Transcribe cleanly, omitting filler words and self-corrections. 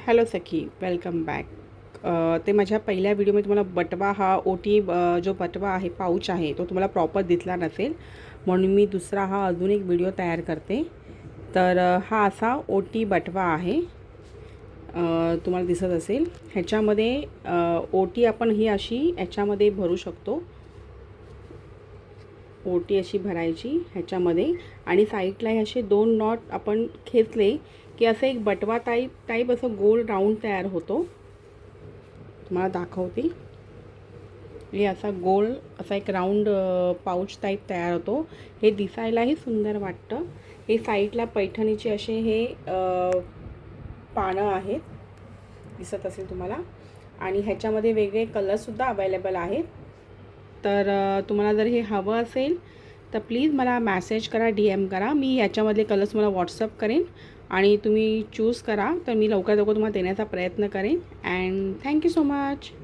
Hello सखी, welcome back. ते माझ्या पहिल्या व्हिडिओमध्ये तुम्हाला बटवा हा ओटी जो बटवा आहे पाऊच आहे तो तुम्हाला प्रॉपर दिसला नसेल, म्हणून मी दुसरा हा अजून एक व्हिडिओ तयार करते. तर हा असा ओटी बटवा आहे, तुम्हाला दिसत असेल. ह्याच्यामध्ये ओटी आपण ही अशी ह्याच्यामध्ये भरू शकतो. ओटी अशी भरायची ह्याच्यामध्ये आणि साईडला हे असे दोन नॉट आपण खेचले की असं एक बटवा टाईप असं गोल राऊंड तयार होतो. तुम्हाला दाखवते. हे असा गोल असा एक राऊंड पाऊच टाईप तयार होतो. हे दिसायलाही सुंदर वाटतं. हे साईडला पैठणीचे असे हे पानं आहेत, दिसत असेल तुम्हाला. आणि ह्याच्यामध्ये वेगळे कलरसुद्धा अवेलेबल आहेत. तर तुम्हाला जर हे हवं असेल तर प्लीज मला मॅसेज करा, DM करा. मी याच्यामधले कलर्स तुम्हाला व्हॉट्सअप करेन आणि तुम्ही चूज करा. तर मी लवकरात लवकर तुम्हाला देण्याचा प्रयत्न करेन. And thank you so much.